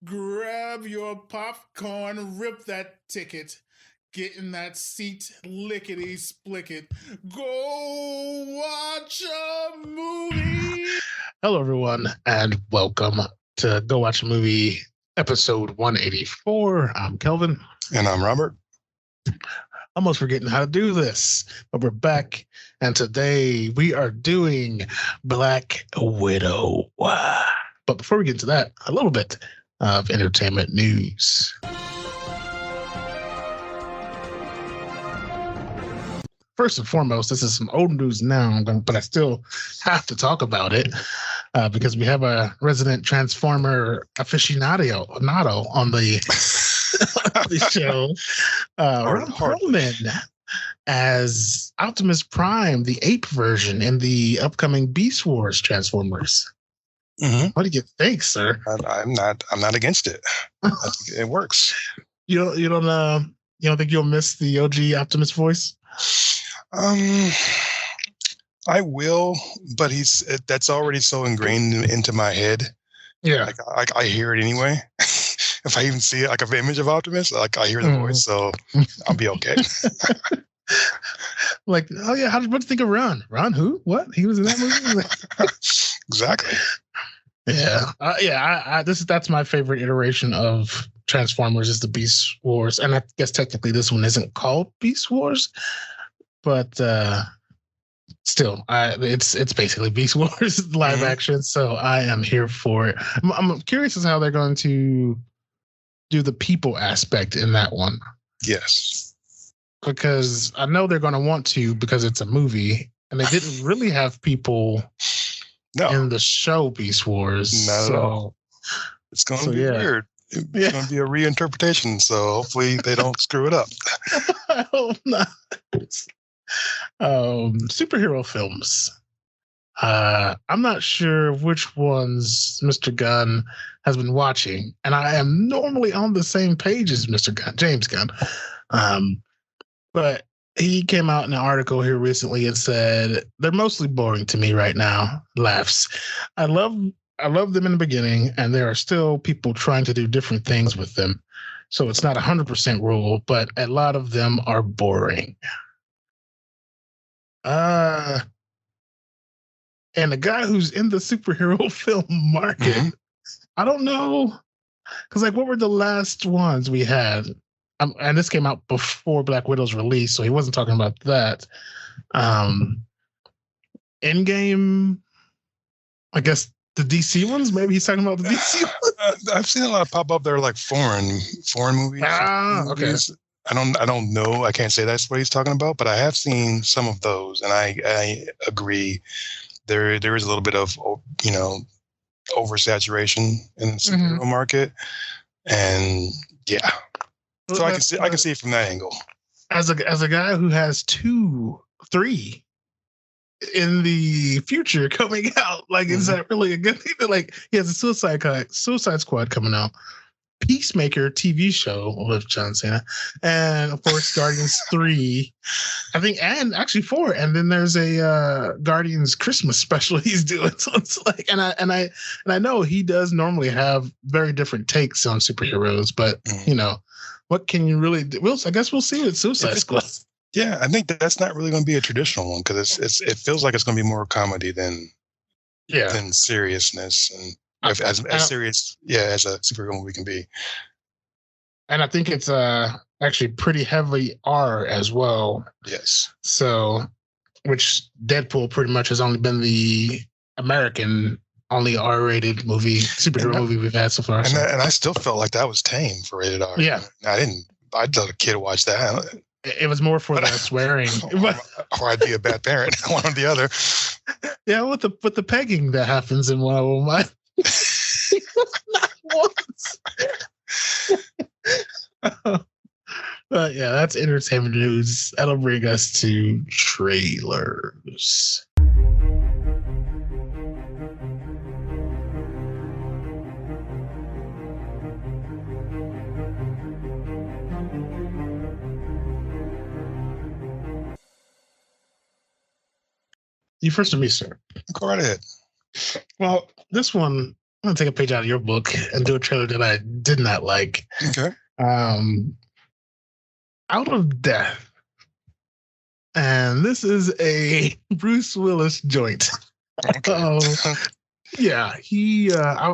Grab your popcorn, rip that ticket, get in that seat, lickety splicket. Go watch a movie. Hello, everyone, and welcome to Go Watch a Movie, episode 184. I'm Kelvin. And I'm Robert. Almost forgetting how to do this, but we're back, and today we are doing Black Widow. But before we get into that, a little bit of entertainment news. First and foremost, this is some old news now, but I still have to talk about it because we have a resident Transformer aficionado on the, the show. Ron Perlman as Optimus Prime, the ape version in the upcoming Beast Wars Transformers. Mm-hmm. What do you think, sir? I'm not against it. I think it works. You don't think you'll miss the OG Optimus voice? I will, but that's already so ingrained into my head. Yeah, like I hear it anyway. If I even see it, like an image of Optimus, like I hear the voice, so I'll be okay. Like, oh yeah, what do you think of Ron? Ron who? What? He was in that movie? Exactly. Yeah. That's my favorite iteration of Transformers is the Beast Wars, and I guess technically this one isn't called Beast Wars, but still, it's basically Beast Wars live action. So I am here for it. I'm curious as how they're going to do the people aspect in that one. Yes, because I know they're going to want to because it's a movie, and they didn't really have people. No. In the show Beast Wars. Not at all. It's going to be weird. It's going to be a reinterpretation, so hopefully they don't screw it up. I hope not. Superhero films. I'm not sure which ones Mr. Gunn has been watching, and I am normally on the same page as Mr. Gunn, James Gunn. But he came out in an article here recently and said they're mostly boring to me right now. Laughs. I love them in the beginning, and there are still people trying to do different things with them. So it's not 100% rule, but a lot of them are boring. And the guy who's in the superhero film market, I don't know, because what were the last ones we had? And this came out before Black Widow's release, so he wasn't talking about that. Endgame, I guess the DC ones. Maybe he's talking about the DC ones. I've seen a lot pop up there, like foreign movies. Okay. I don't know. I can't say that's what he's talking about, but I have seen some of those, and I agree. There is a little bit of oversaturation in the superhero market, and yeah. So I can see it from that angle. As a guy who has 3 in the future coming out, is that really a good thing? He has a Suicide Squad coming out, Peacemaker TV show with John Cena, and of course Guardians 3, I think, and actually 4, and then there's a Guardians Christmas special he's doing. So it's and I know he does normally have very different takes on superheroes, but what can you really do? I guess we'll see with Suicide Squad. Yeah, I think that's not really going to be a traditional one because it feels like it's going to be more comedy than seriousness, and as serious as a superhero movie can be. And I think it's actually pretty heavily R as well. Yes. So, which Deadpool pretty much has only been the American only R-rated superhero movie we've had so far. And I still felt like that was tame for rated R. Yeah. I'd let a kid watch that. It was more for the swearing. Or I'd be a bad parent, one or the other. Yeah, with the pegging that happens in one of them. Not once. But yeah, that's entertainment news. That'll bring us to trailers. You first to me, sir. Go right ahead. Well, this one, I'm going to take a page out of your book and do a trailer that I did not like. Okay. Out of Death. And this is a Bruce Willis joint. Okay. Yeah,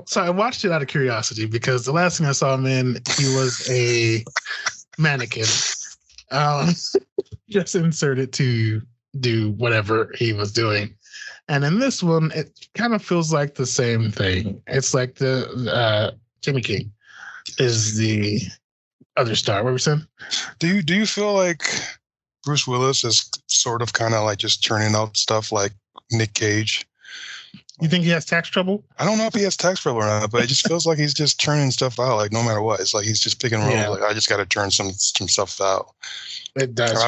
so I watched it out of curiosity because the last thing I saw him in, he was a mannequin. Just inserted to do whatever he was doing. And in this one, it kind of feels like the same thing. It's like the Jimmy King is the other star. What were you saying? Do you feel like Bruce Willis is sort of kind of like just churning out stuff like Nick Cage? You think he has tax trouble? I don't know if he has tax trouble or not, but it just feels like he's just churning stuff out, like no matter what. It's like he's just picking roles. Yeah. Like I just got to turn some stuff out. It does. And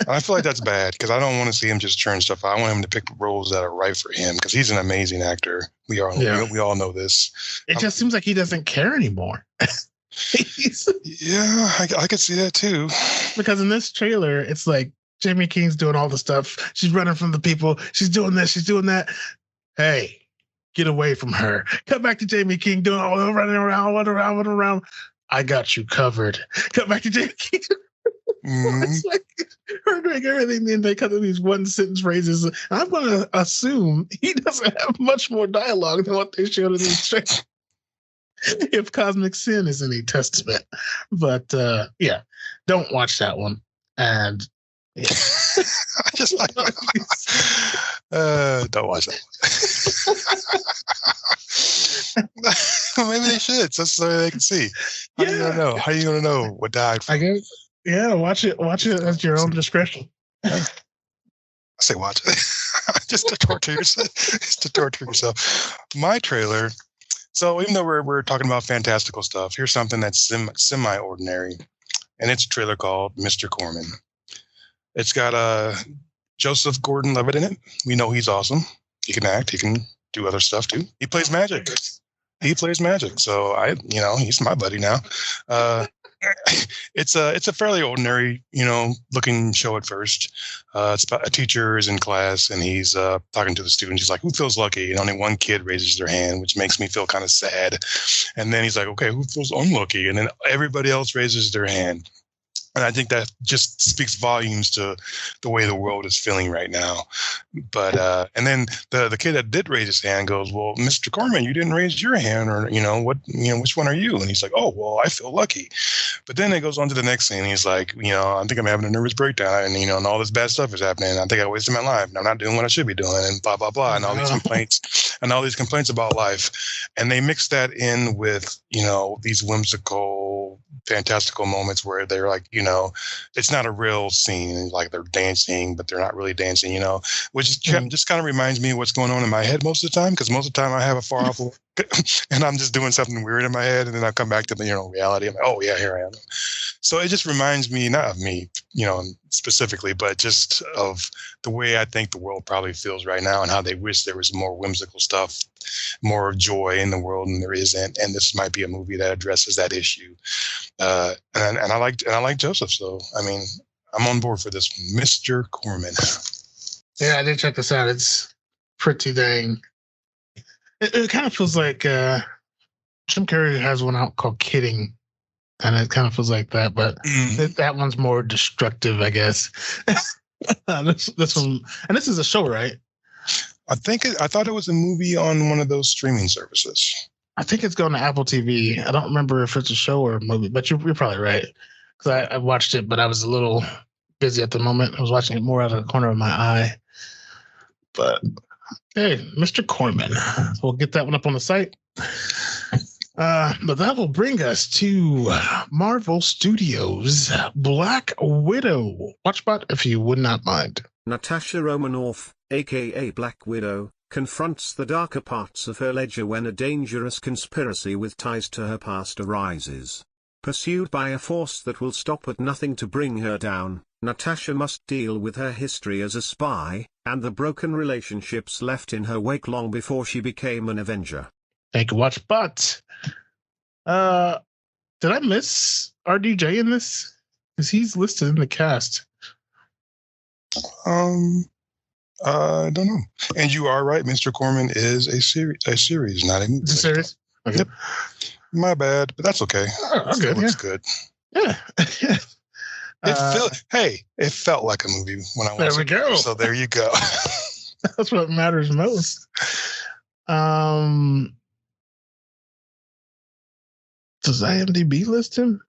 I feel like that's bad because I don't want to see him just churn stuff out. I want him to pick roles that are right for him because he's an amazing actor. We all know this. It just seems like he doesn't care anymore. Yeah, I could see that too. Because in this trailer, it's like Jamie King's doing all the stuff. She's running from the people. She's doing this. She's doing that. Hey, get away from her. Cut back to Jamie King doing all the running around. I got you covered. Cut back to Jamie King. It's like her doing everything, and they cut in these one sentence phrases. I'm going to assume he doesn't have much more dialogue than what they showed in these trailers. If Cosmic Sin is any testament. But yeah, don't watch that one. And yeah. I just like don't watch that one. Maybe they should, just so they can see. How are you gonna know what died from? I guess, yeah, watch it at your own discretion. I say watch it. Just to torture yourself. My trailer. So even though we're talking about fantastical stuff, here's something that's semi-ordinary, and it's a trailer called Mr. Corman. It's got Joseph Gordon-Levitt in it. We know he's awesome. He can act. He can do other stuff too. He plays magic. So he's my buddy now. It's a fairly ordinary, looking show at first. It's about a teacher is in class and he's talking to the students. He's like, "Who feels lucky?" And only one kid raises their hand, which makes me feel kind of sad. And then he's like, "Okay, who feels unlucky?" And then everybody else raises their hand. And I think that just speaks volumes to the way the world is feeling right now. But and then the kid that did raise his hand goes, "Well, Mr. Corman, you didn't raise your hand, or which one are you?" And he's like, "Oh, well, I feel lucky." But then it goes on to the next scene. He's like, "I think I'm having a nervous breakdown, and and all this bad stuff is happening. I think I wasted my life, and I'm not doing what I should be doing, and blah blah blah, and all these complaints about life." And they mix that in with these whimsical, fantastical moments where they're like, it's not a real scene, like they're dancing, but they're not really dancing, which just kind of reminds me of what's going on in my head most of the time, because most of the time I have a far off and I'm just doing something weird in my head, and then I come back to the reality. I'm like, oh yeah, here I am. So it just reminds me, not of me, specifically, but just of the way I think the world probably feels right now, and how they wish there was more whimsical stuff, more joy in the world, and there isn't. And this might be a movie that addresses that issue. And I like Joseph, so I mean, I'm on board for this one. Mr. Corman. Yeah, I did check this out. It's pretty dang. It kind of feels like Jim Carrey has one out called Kidding, and it kind of feels like that, but that one's more destructive, I guess. This one, and this is a show, right? I thought it was a movie on one of those streaming services. I think it's going to Apple TV. I don't remember if it's a show or a movie, but you're probably right. Because I watched it, but I was a little busy at the moment. I was watching it more out of the corner of my eye. But hey, Mr. Corman. We'll get that one up on the site. But that will bring us to Marvel Studios' Black Widow. Watchbot, if you would not mind. Natasha Romanoff, aka Black Widow, confronts the darker parts of her ledger when a dangerous conspiracy with ties to her past arises. Pursued by a force that will stop at nothing to bring her down, Natasha must deal with her history as a spy, and the broken relationships left in her wake long before she became an Avenger. Thank you, Watchbot. Did I miss RDJ in this? Because he's listed in the cast. I don't know. And you are right. Mr. Corman is a series, not a movie. It's a series? Okay. Yep. My bad, but that's okay. I'm Still good. looks good. Yeah. It felt like a movie when I watched it. There we go. So there you go. That's what matters most. Does IMDb list him?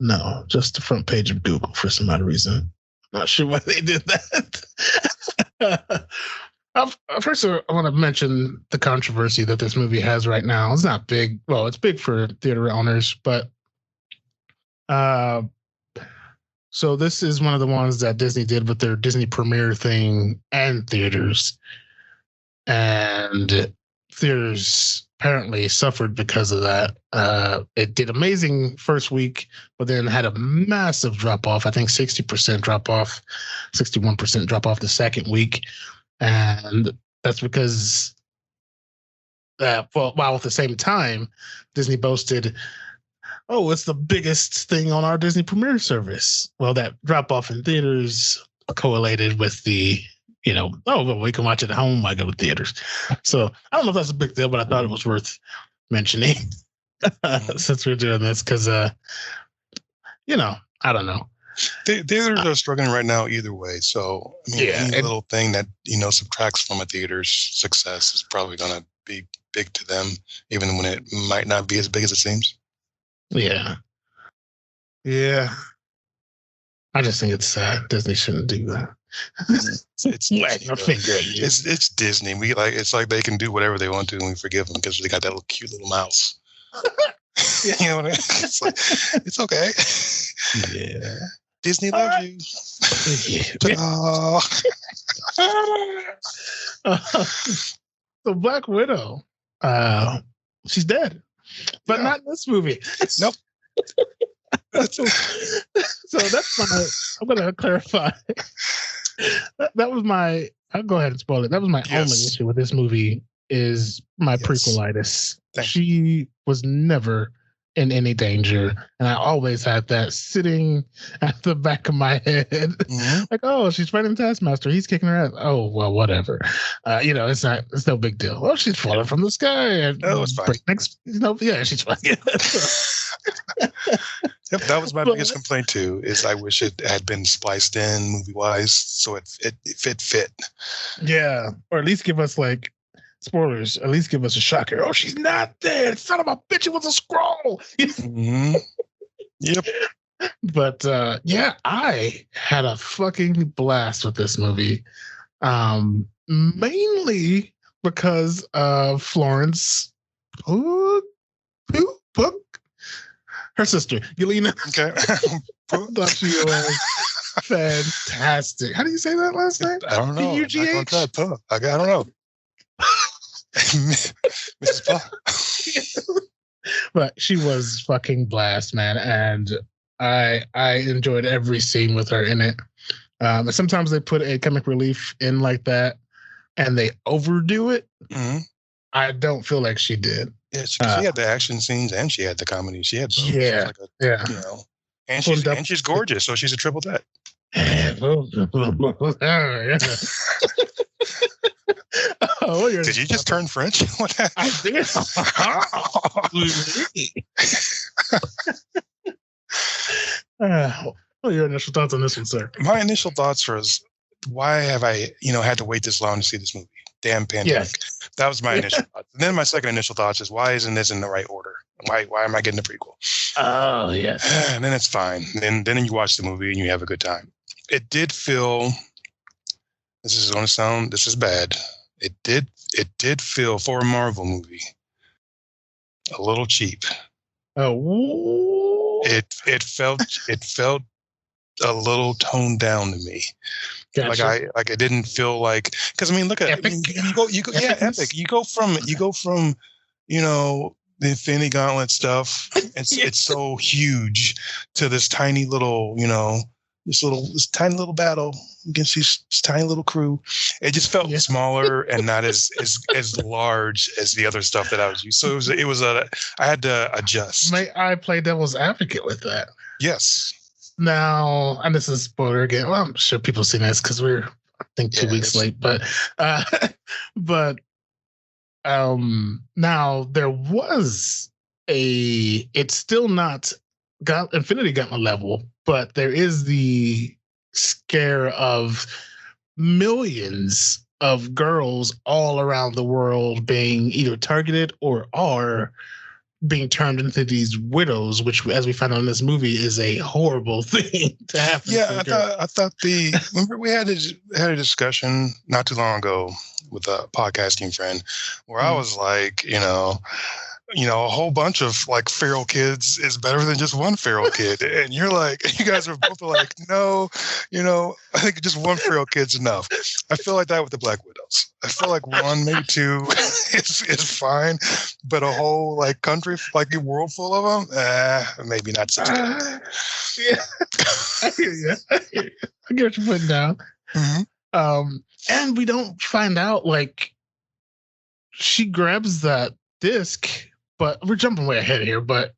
No, just the front page of Google for some odd reason. Not sure why they did that. First, I want to mention the controversy that this movie has right now. It's not big. Well, it's big for theater owners, but so this is one of the ones that Disney did with their Disney Premiere thing and theaters. And theaters apparently suffered because of that. It did amazing first week, but then had a massive drop off. I think 60% drop off, 61% drop off the second week. And that's because, while at the same time, Disney boasted, oh, it's the biggest thing on our Disney Premiere service. Well, that drop off in theaters correlated with the, oh, well, we can watch it at home. I go to theaters. So I don't know if that's a big deal, but I thought it was worth mentioning since we're doing this because, I don't know. Theaters are struggling right now either way. So, I mean, any little thing that, subtracts from a theater's success is probably going to be big to them, even when it might not be as big as it seems. Yeah. Yeah. I just think it's sad. Disney shouldn't do that. It's Disney. It's like they can do whatever they want to and we forgive them because they got that little cute little mouse. You know what I mean? It's like, it's okay. Yeah. Disney loves you. So Black Widow, she's dead, but not in this movie. Nope. So that's I'm going to clarify. That was I'll go ahead and spoil it. That was my only issue with this movie is my prequelitis. She was never in any danger. And I always had that sitting at the back of my head. Mm-hmm. Like, oh, she's fighting Taskmaster. He's kicking her ass. Oh, well, whatever. It's no big deal. Oh, she's falling from the sky. And it's fine. She's fine. Yep, that was my biggest complaint too, is I wish it had been spliced in movie-wise so it fit. Yeah, or at least give us spoilers, at least give us a shocker. Oh, she's not dead. Son of a bitch, it was a scroll. Mm-hmm. Yep. But I had a fucking blast with this movie. Mainly because of Florence Pugh, her sister, Yelena. Okay. I thought she was fantastic. How do you say that last name? I don't know. P-U-G-H? I don't know. Mrs. Paul. But she was fucking blast, man. And I enjoyed every scene with her in it. And sometimes they put a comic relief in like that and they overdo it. Mm-hmm. I don't feel like she did. Yeah, she had the action scenes and she had the comedy. She had both. Yeah, and she's gorgeous, so she's a triple threat. Did you just turn French? What happened? I did. What are your initial thoughts on this one, sir? My initial thoughts was, why have I, had to wait this long to see this movie? Damn pandemic. Yes. That was my initial thought. And then my second initial thoughts is, why isn't this in the right order? Why am I getting a prequel? Oh, yes. And then it's fine. And then you watch the movie and you have a good time. It did feel, this is bad. It did feel, for a Marvel movie, a little cheap. Oh. It felt a little toned down to me. Gotcha. Like I didn't feel like, because I mean, look at Epic. You go yeah, epic. You go from the Infinity Gauntlet stuff. It's so huge to this tiny little this tiny little battle against this tiny little crew. It just felt smaller and not as large as the other stuff that I was used. So I had to adjust. May I play devil's advocate with that? Yes. Now, and this is spoiler again. Well, I'm sure people have seen this because we're, I think, 2 weeks late. But now there was it's still not got Infinity Gauntlet level, but there is the scare of millions of girls all around the world being either targeted or are being turned into these widows, which, as we found out in this movie, is a horrible thing to happen. Yeah, I thought remember we had a discussion not too long ago with a podcasting friend where I was like, a whole bunch of like feral kids is better than just one feral kid. And you're like, you guys are both like, no, I think just one feral kid's enough. I feel like that with the Black Widows. I feel like one, maybe two is fine, but a whole like country, like a world full of them, maybe not such good. Yeah, I hear you. I get what you're putting down. Mm-hmm. And we don't find out, like, she grabs that disc. But we're jumping way ahead here. But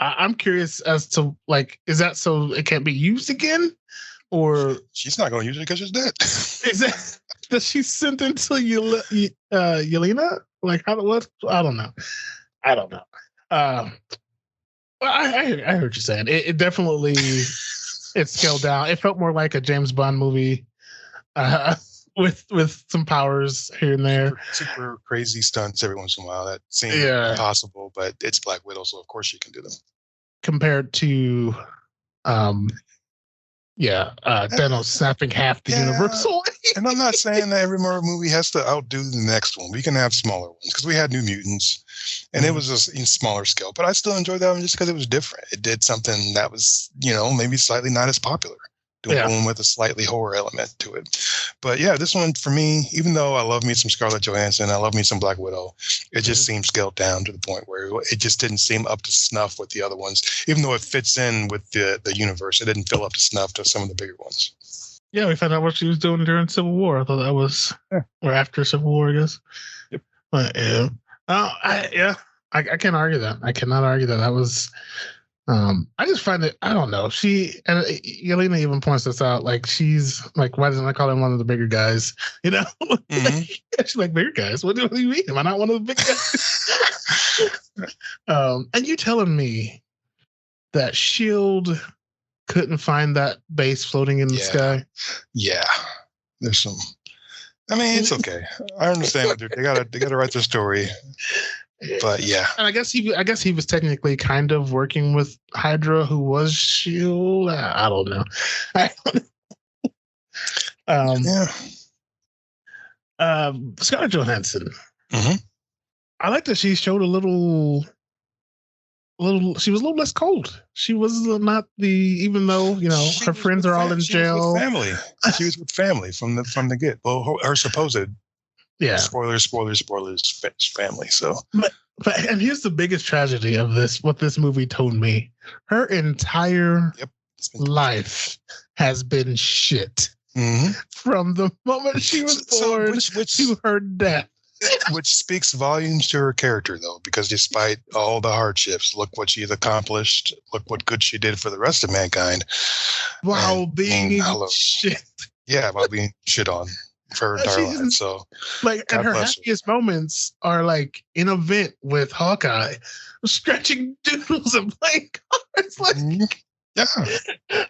I'm curious as to, like, is that so it can't be used again, or she's not going to use it because she's dead? Is that does she sent into Yelena? Like, what? I don't know. I heard what you're saying. It definitely it's scaled down. It felt more like a James Bond movie. With some powers here and there. Super crazy stunts every once in a while that seem impossible, but it's Black Widow, so of course she can do them. Compared to, Thanos snapping half the universal. And I'm not saying that every Marvel movie has to outdo the next one. We can have smaller ones because we had New Mutants, and it was just in smaller scale. But I still enjoyed that one just because it was different. It did something that was, maybe slightly not as popular. One with a slightly horror element to it. But yeah, this one for me, even though I love me some Scarlett Johansson, I love me some Black Widow, it just seems scaled down to the point where it just didn't seem up to snuff with the other ones. Even though it fits in with the universe, it didn't feel up to snuff to some of the bigger ones. Yeah, we found out what she was doing during Civil War. I thought that was or after Civil War, I guess. Yep. But I can't argue that. I cannot argue that. That was I just find it, I don't know. She and Yelena even points this out. Like, she's like, why doesn't I call him one of the bigger guys? Mm-hmm. She's like, bigger guys? What do you mean? Am I not one of the big guys? And you telling me that S.H.I.E.L.D. couldn't find that base floating in the sky? Yeah. There's some. I mean, it's okay. I understand they gotta write their story. But yeah, and I guess he was technically kind of working with Hydra, who was S.H.I.E.L.D. I don't know. Scarlett Johansson. Mm-hmm. I like that she showed a little. She was a little less cold. She was not even though her friends are all in jail. Family. She was with family from the get. Well, her supposed. Yeah. Spoilers, family. So, but and here's the biggest tragedy of this. What this movie told me: her entire life has been shit from the moment she was born to her death. Which speaks volumes to her character, though, because despite all the hardships, look what she's accomplished. Look what good she did for the rest of mankind. While being shit. Yeah, while being shit on. For her entire life. So, and her happiest moments are like in a vent with Hawkeye, stretching doodles and playing cards.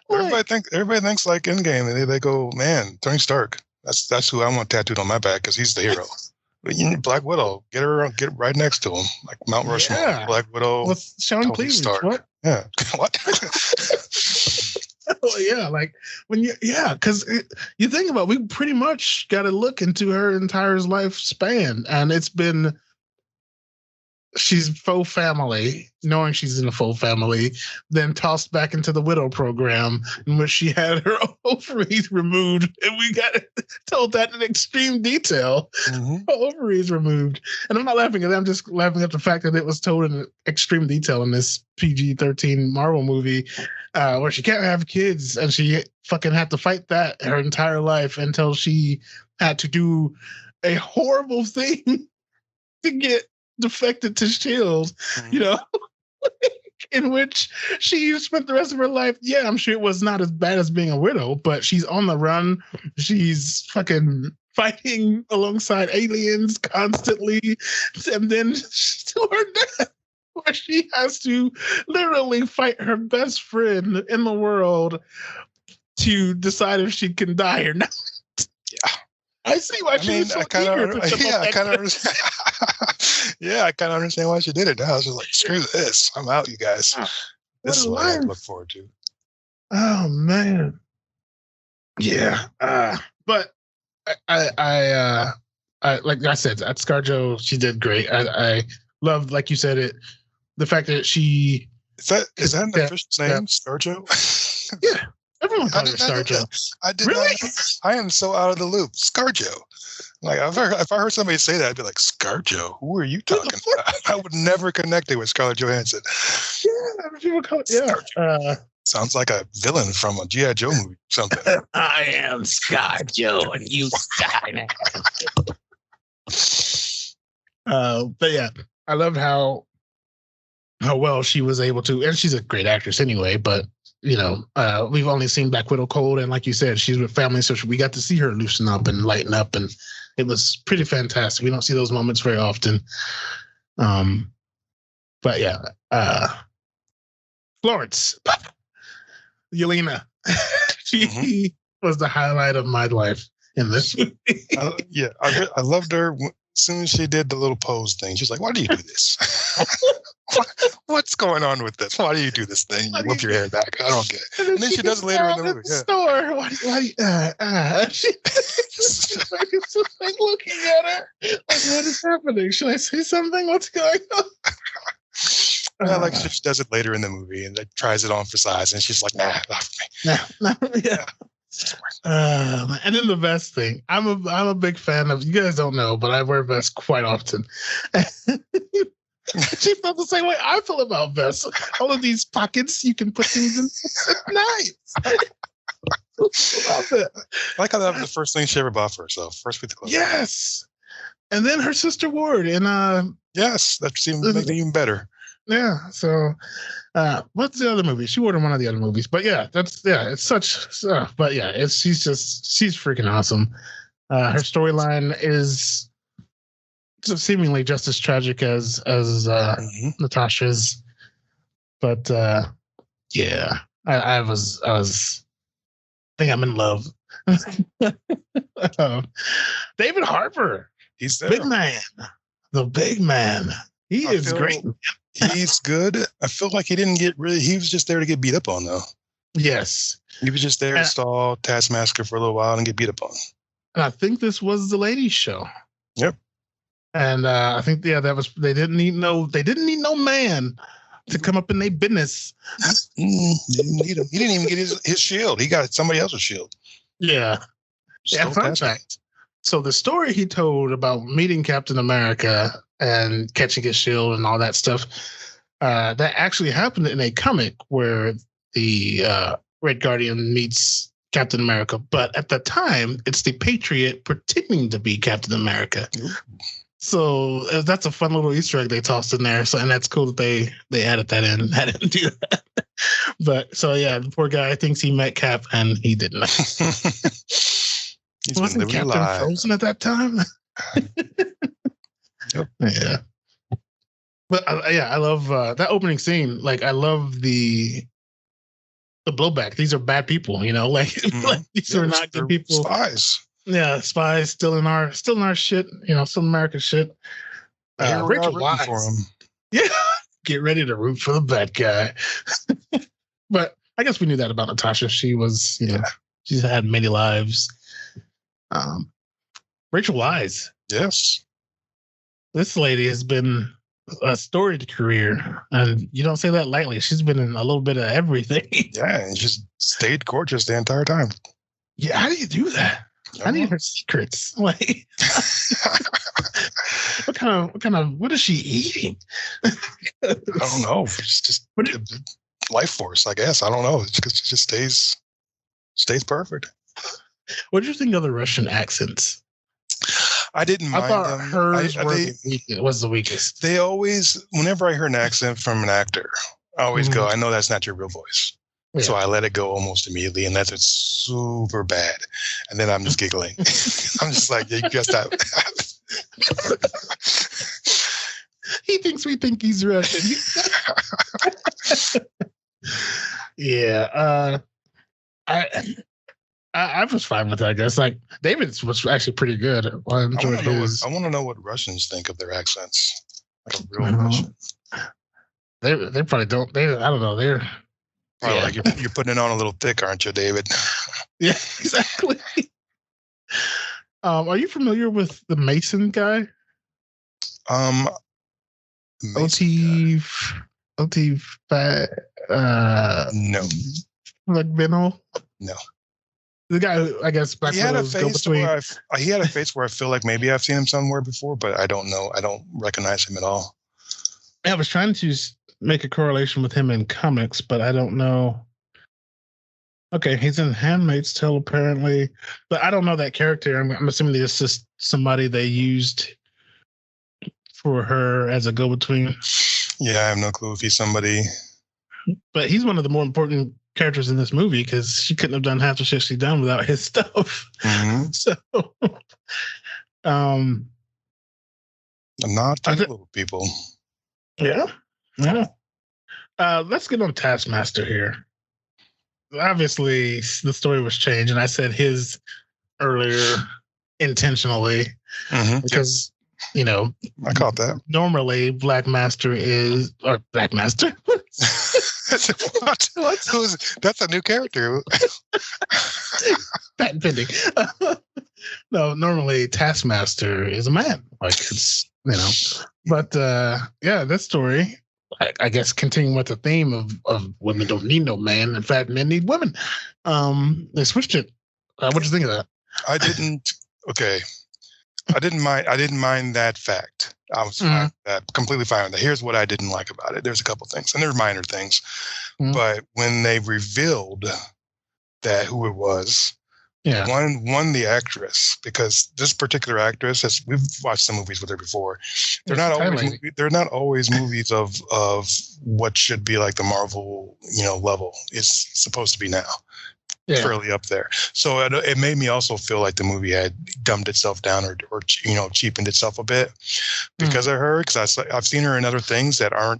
Everybody thinks like Endgame. They go, man, Tony Stark. That's who I want tattooed on my back because he's the hero. But Black Widow, get right next to him, like Mount Rushmore. Yeah. Black Widow, with Sean Cleveland. What? Yeah, what? Oh, yeah, like because you think about it, we pretty much got to look into her entire lifespan, and she's faux family, knowing she's in a faux family, then tossed back into the widow program in which she had her ovaries removed, and we got told that in extreme detail. Her ovaries removed, and I'm not laughing at that. I'm just laughing at the fact that it was told in extreme detail in this PG-13 Marvel movie, where she can't have kids, and she fucking had to fight that her entire life until she had to do a horrible thing to get defected to S.H.I.E.L.D., in which she spent the rest of her life. Yeah, I'm sure it was not as bad as being a widow, but she's on the run. She's fucking fighting alongside aliens constantly, and then to her death. where she has to literally fight her best friend in the world to decide if she can die or not. Yeah. I see why she was so eager to jump yeah, off I that kind of cliff. understand. Yeah, I kind of understand why she did it. Now I was just like, screw this, I'm out, you guys. What This is a what I have to life. look forward to. Oh man. Yeah. But I like I said, at ScarJo, she did great. I loved, like you said, it. The fact that she, Is that an Yeah. official name, ScarJo? yeah, everyone I calls her did not know ScarJo. that. I did Really? not know that. I am so out of the loop. ScarJo. Like if I heard somebody say that, I'd be like, ScarJo, who are you talking about? I would never connect it with Scarlett Johansson. Yeah, people call it. Yeah. Sounds like a villain from a G.I. Joe movie or something. I am ScarJo, and you Skynet. But yeah, I loved how well she was able to, and she's a great actress anyway. But we've only seen Black Widow cold, and like you said, she's with family, so we got to see her loosen up and lighten up, and it was pretty fantastic. We don't see those moments very often. But yeah, Florence, Yelena, she was the highlight of my life in this movie. I loved her. As soon as she did the little pose thing, she's like, why do you do this? What's going on with this? Why do you do this thing? You whip your hair back. I don't get it. And then she does it later in the movie. Yeah. Store. She's like looking at her. Like, what is happening? Should I say something? What's going on? Yeah, like she does it later in the movie and like, tries it on for size, and she's like, nah, not for me. Yeah. And then the vest thing. I'm a big fan of. You guys don't know, but I wear vests quite often. She felt the same way I feel about vests. All of these pockets you can put things in. It's nice. Love it. I like how that was the first thing she ever bought for herself. First with the clothes. Yes. And then her sister Ward and yes, that's even makes it even better. Yeah. So what's the other movie? She wore in one of the other movies. But yeah, it's such but yeah, she's freaking awesome. Her storyline is seemingly just as tragic as Natasha's. But yeah, I think I'm in love. David Harbour. He's there. Big man. The big man. He is great. He's good. I feel like he didn't get really. He was just there to get beat up on, though. Yes. He was just there to stall Taskmaster for a little while and get beat up on. And I think this was the ladies' show. Yep. And I think that was. They didn't need no man to come up in their business. Didn't need him. He didn't even get his shield. He got somebody else's shield. Yeah. Yeah. Fun fact. So the story he told about meeting Captain America and catching his shield and all that stuff, that actually happened in a comic where the Red Guardian meets Captain America. But at the time, it's the Patriot pretending to be Captain America. Ooh. So that's a fun little Easter egg they tossed in there. So, and that's cool that they added that in. I didn't do that. But so yeah, the poor guy thinks he met Cap and he didn't. Wasn't Captain Frozen at that time? Yep. Yeah. But yeah, I love that opening scene. Like, I love the blowback. These are bad people, like, like these are not good people. Spies. Yeah, spies still in our shit. Still American shit. Rachel Wise. For him. Yeah, get ready to root for the bad guy. But I guess we knew that about Natasha. She was, she's had many lives. Rachel Wise. Yes. This lady has been a storied career, and you don't say that lightly. She's been in a little bit of everything. Yeah, and she's stayed gorgeous the entire time. Yeah, how do you do that? I need her secrets. Like, what is she eating? I don't know. It's just life force, I guess. I don't know. It just stays perfect. What did you think of the Russian accents? I didn't mind them. Hers was the weakest. They always, whenever I hear an accent from an actor, I always go, I know that's not your real voice. Yeah. So I let it go almost immediately unless it's super bad. And then I'm just giggling. I'm just like, you just have. He thinks we think he's Russian. Yeah. I was fine with that, I guess. Like David's was actually pretty good. I enjoyed his. I want to know what Russians think of their accents. Like a real Well, Russian. They probably don't. I don't know. They're Probably like you're putting it on a little thick, aren't you, David? yeah, exactly. Are you familiar with the Mason guy? Mason OT no, like Benno? no. The guy who I guess Black He had a Widow's go face between. where he had a face where I feel like maybe I've seen him somewhere before, but I don't know. I don't recognize him at all. I was trying to make a correlation with him in comics, but I don't know. Okay, he's in Handmaid's Tale apparently, but I don't know that character. I'm assuming it's just somebody they used for her as a go-between. Yeah, I have no clue if he's somebody. But he's one of the more important characters in this movie because she couldn't have done half the shit she's done without his stuff. Mm-hmm. So, Not the little people. yeah. Let's get on Taskmaster here. Obviously, the story was changed, and I said his earlier intentionally because I caught that. Normally Black Master is or Black Master. What? That's a new character. Patent pending. No, normally Taskmaster is a man. Like it's but yeah, this story. I guess continuing with the theme of women don't need no man. In fact, men need women. They switched it. What do you think of that? I didn't. Okay, I didn't mind that fact. I was fine with that, completely fine with that. Here's what I didn't like about it. There's a couple things, and they're minor things. But when they revealed that who it was, one the actress, because this particular actress, as we've watched some movies with her before, they're not always movies of what should be like the Marvel level is supposed to be now. Yeah. Fairly up there. So it made me also feel like the movie had dumbed itself down or cheapened itself a bit because of her. Because I've seen her in other things that are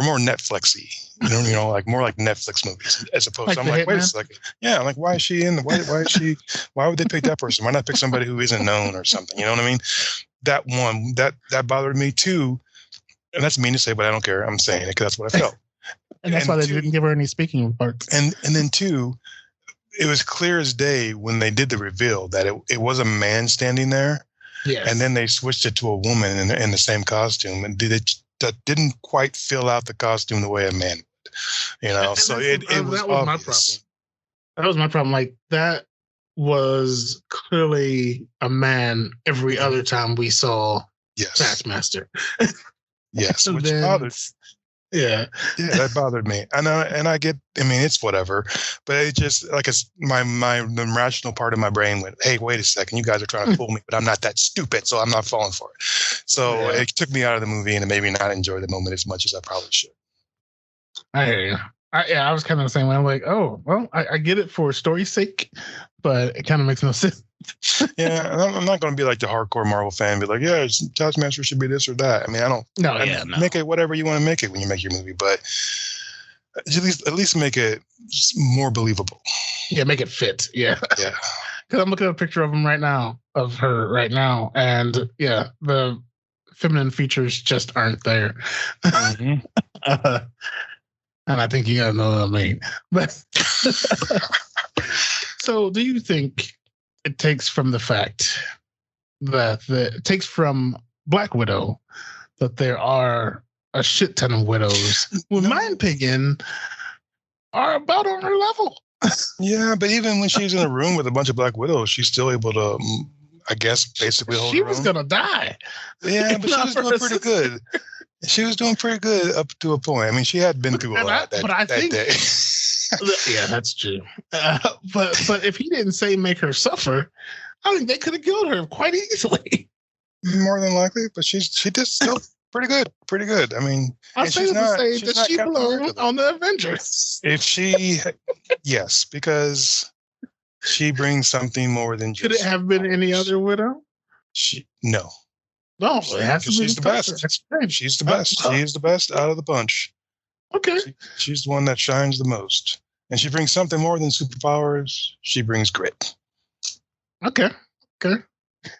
more Netflixy. Like more like Netflix movies as opposed to I'm like, wait a second. Yeah, like why is she in the why is she why would they pick that person? Why not pick somebody who isn't known or something? You know what I mean? That one that bothered me too. And that's mean to say, but I don't care. I'm saying it because that's what I felt. and that's why they didn't give her any speaking parts. And then two, it was clear as day when they did the reveal that it was a man standing there. Yes. And then they switched it to a woman in the same costume and that didn't quite fill out the costume the way a man would. So it was that was my problem. That was my problem. Like that was clearly a man every other time we saw Taskmaster. Yes, which bothered. Yeah, that bothered me, and I get. I mean, it's whatever, but it just like it's the rational part of my brain went, "Hey, wait a second, you guys are trying to fool me, but I'm not that stupid, so I'm not falling for it." So it took me out of the movie, and it made me not enjoy the moment as much as I probably should. I hear you. I was kind of the same way. I'm like, oh, well, I get it for story's sake, but it kind of makes no sense. Yeah, I'm not going to be like the hardcore Marvel fan, be like, yeah, Taskmaster should be this or that. I mean, I don't. No. Make it whatever you want to make it when you make your movie, but at least make it more believable. Yeah, make it fit. Yeah. Yeah. Because I'm looking at a picture of her right now, and yeah, the feminine features just aren't there. And I think you gotta know what I mean. But so, do you think it takes from the fact that it takes from Black Widow that there are a shit ton of widows who, in my opinion, are about on her level? Yeah, but even when she's in a room with a bunch of Black Widows, she's still able to, I guess, basically hold her own. She was gonna die. Yeah, but she was doing pretty good. She was doing pretty good up to a point. I mean, she had been through a lot that day. Yeah, that's true. But if he didn't make her suffer, I think they could have killed her quite easily. More than likely, but she did still pretty good. Pretty good. I mean, she's not that she belonged on the Avengers. Yes, because she brings something more than just. Could it have been any other widow? No. No, it has to be She's the Professor best. X. She's the best. She is the best out of the bunch. Okay. She's the one that shines the most. And she brings something more than superpowers. She brings grit. Okay.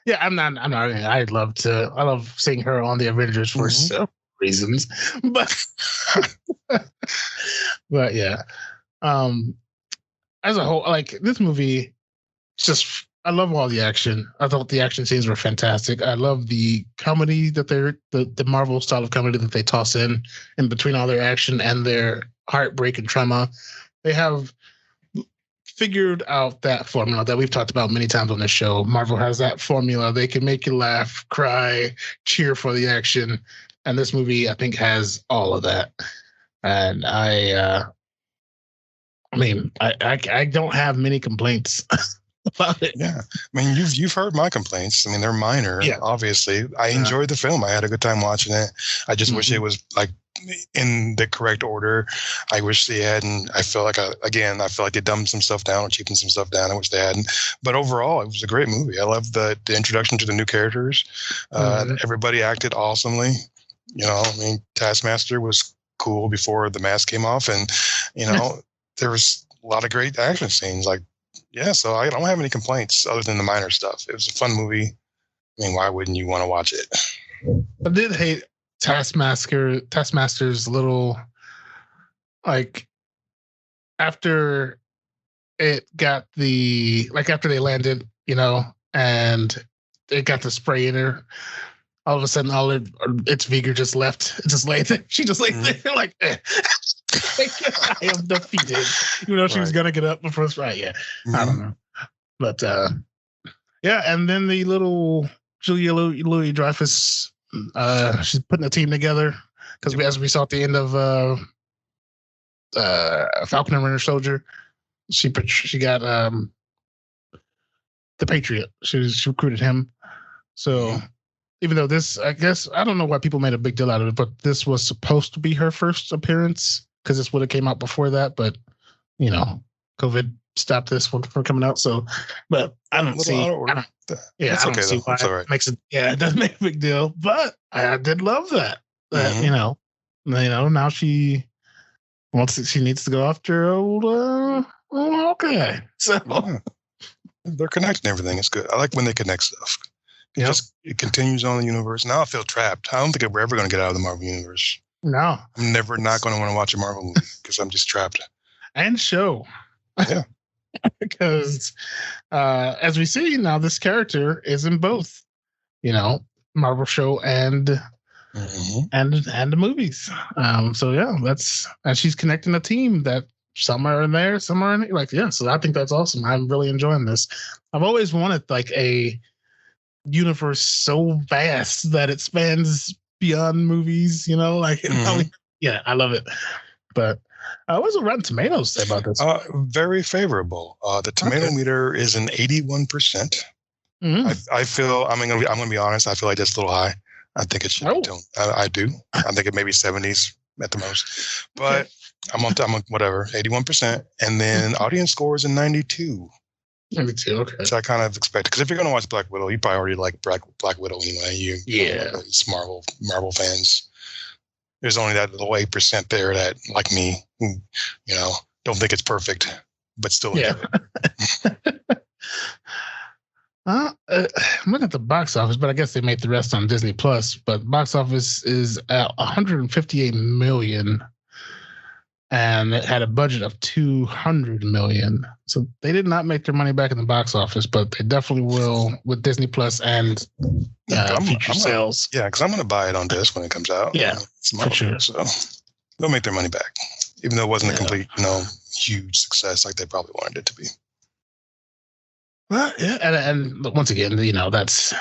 Yeah, I'm not. I love seeing her on the Avengers for several reasons, but but yeah. As a whole, like this movie, just I love all the action. I thought the action scenes were fantastic. I love the comedy that the Marvel style of comedy that they toss in between all their action and their heartbreak and trauma. They have figured out that formula that we've talked about many times on this show. Marvel has that formula. They can make you laugh, cry, cheer for the action. And this movie, I think, has all of that. And I don't have many complaints about it. Yeah. I mean, you've heard my complaints. I mean, they're minor, obviously. I enjoyed the film. I had a good time watching it. I just wish it was like in the correct order. I wish they hadn't. I feel like they dumbed some stuff down or cheapened some stuff down. I wish they hadn't. But overall, it was a great movie. I loved the introduction to the new characters. Everybody acted awesomely. I mean, Taskmaster was cool before the mask came off, and there was a lot of great action scenes. So I don't have any complaints other than the minor stuff. It was a fun movie. I mean, why wouldn't you want to watch it? I did hate Taskmaster's little, after it got after they landed, and it got the spray in her, all of a sudden its vigor just left. It just laid there. She just laid there like, I am defeated. Even though she was gonna get up before the right. Yeah. I don't know. But and then the little Julia Louis-Dreyfus, she's putting a team together because as we saw at the end of Falcon and Winter Soldier, she got the Patriot. She recruited him. So even though this, I guess, I don't know why people made a big deal out of it, but this was supposed to be her first appearance because this would have came out before that, but COVID stopped this one from coming out. So, but I don't see. I don't see why it makes it. Yeah, it doesn't make a big deal, but I did love that. Now she needs to go after old Hawkeye. So they're connecting everything. It's good. I like when they connect stuff. It continues on the universe. Now I feel trapped. I don't think we're ever going to get out of the Marvel universe. No, I'm never not going to want to watch a Marvel movie because I'm just trapped. And show. Yeah. Because as we see now, this character is in both, Marvel show and the movies. And she's connecting a team that some are in there, some are in so I think that's awesome. I'm really enjoying this. I've always wanted a universe so vast that it spans beyond movies, I love it. But what's the Rotten Tomatoes say about this? Very favorable. The tomato meter is an 81%. I feel, I'm going to be honest, I feel like that's a little high. I think it should be. I do. I think it may be 70s at the most. But I'm on whatever, 81%. And then audience score is a 92. 92, okay. Which I kind of expected. Because if you're going to watch Black Widow, you probably already like Black Widow anyway. It's Marvel fans. There's only that little 8% there that, like me, who, don't think it's perfect, but still. Yeah. I'm looking at the box office, but I guess they made the rest on Disney Plus. But box office is at 158 million, and it had a budget of 200 million. So they did not make their money back in the box office, but they definitely will with Disney Plus and future sales. Yeah, because I'm going to buy it on disc when it comes out. Yeah, for sure. So they'll make their money back, even though it wasn't a complete, huge success like they probably wanted it to be. Well, yeah, and once again, that's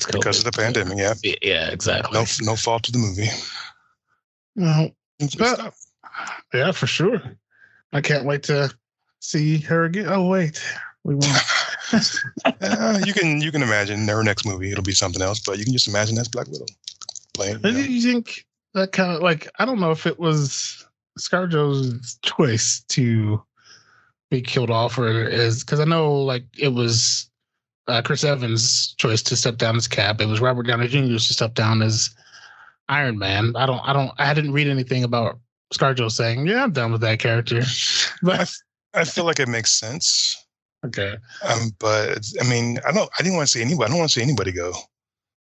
because of the pandemic. Yeah, yeah, exactly. No fault of the movie. No, but, yeah, for sure. I can't wait to see her again. Oh wait, we won't. You can imagine her next movie. It'll be something else, but you can just imagine that's Black Widow playing. You think that kind of I don't know if it was ScarJo's choice to be killed off, or it is because I know it was Chris Evans' choice to step down as Cap. It was Robert Downey Jr.'s to step down as Iron Man. I didn't read anything about ScarJo saying, "Yeah, I'm done with that character." But I feel like it makes sense. okay, but I mean, I didn't want to see anybody. I don't want to see anybody go.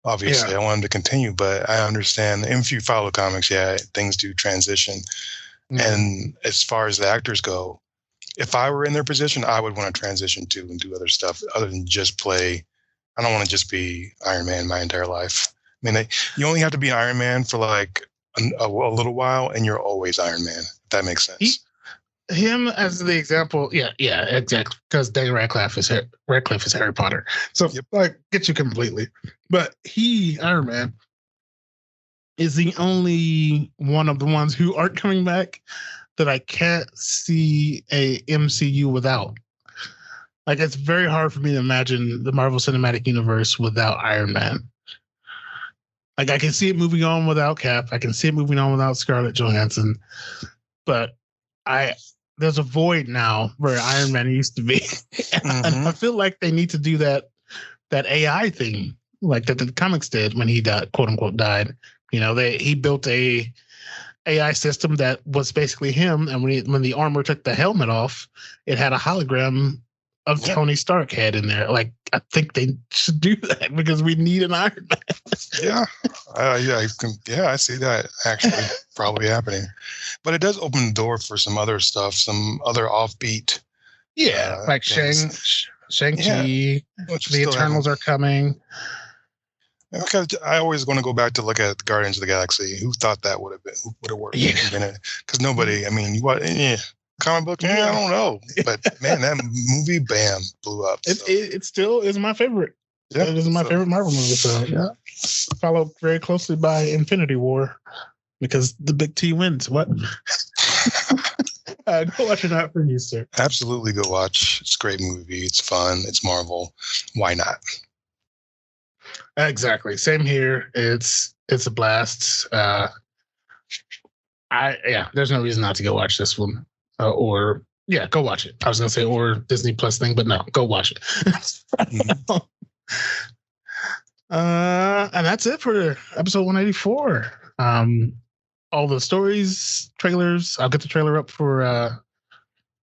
Obviously, Yeah. I want them to continue, but I understand. And if you follow comics, yeah, things do transition. And as far as the actors go, if I were in their position, I would want to transition too and do other stuff other than just play. I don't want to just be Iron Man my entire life. I mean, you only have to be Iron Man for like a little while, and you're always Iron Man. If that makes sense. Him as the example, yeah, exactly. Because Daniel Radcliffe is Harry Potter, so like get you completely. But Iron Man, is the only one of the ones who aren't coming back that I can't see a MCU without. Like, it's very hard for me to imagine the Marvel Cinematic Universe without Iron Man. Like, I can see it moving on without Cap. I can see it moving on without Scarlett Johansson. But there's a void now where Iron Man used to be. And I feel like they need to do that AI thing, like that the comics did when he died, quote unquote died. You know, he built a AI system that was basically him, and when the armor took the helmet off, it had a hologram of Tony Stark head in there. Like, I think they should do that because we need an Iron Man. I see that actually probably happening, but it does open the door for some other stuff, some other offbeat. Like things. Shang-Chi, the Eternals are coming. Okay, I always want to go back to look at Guardians of the Galaxy. Who thought that would have worked? Because nobody. I mean, comic book? I don't know. But man, that movie, bam, blew up. So. It still is my favorite. Yeah, it is my favorite Marvel movie. So followed very closely by Infinity War because the big T wins. What? Go watch it out for you, sir. Absolutely, go watch. It's a great movie. It's fun. It's Marvel. Why not? Exactly. Same here. It's a blast. There's no reason not to go watch this one. Go watch it. I was gonna say or Disney Plus thing, but no, go watch it. And that's it for episode 184. All the stories, trailers. I'll get the trailer up for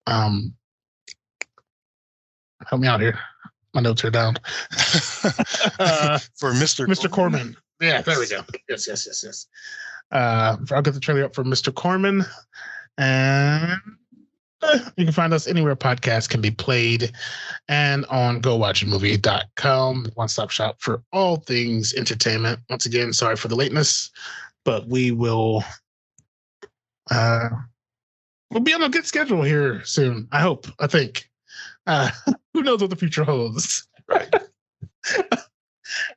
help me out here. My notes are down. For Mr. Corman. Yeah, there we go. Yes. I'll get the trailer up for Mr. Corman. And you can find us anywhere podcasts can be played and on gowatchamovie.com. One-stop shop for all things entertainment. Once again, sorry for the lateness, but we will we'll be on a good schedule here soon. I think. Who knows what the future holds? Right.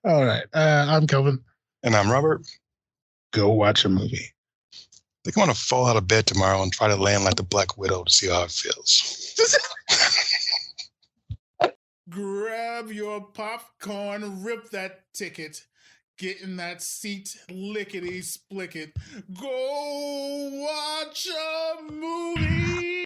All right. I'm Kelvin. And I'm Robert. Go watch a movie. I think I'm going to fall out of bed tomorrow and try to land like the Black Widow to see how it feels. Grab your popcorn, rip that ticket, get in that seat, lickety-split it. Go watch a movie.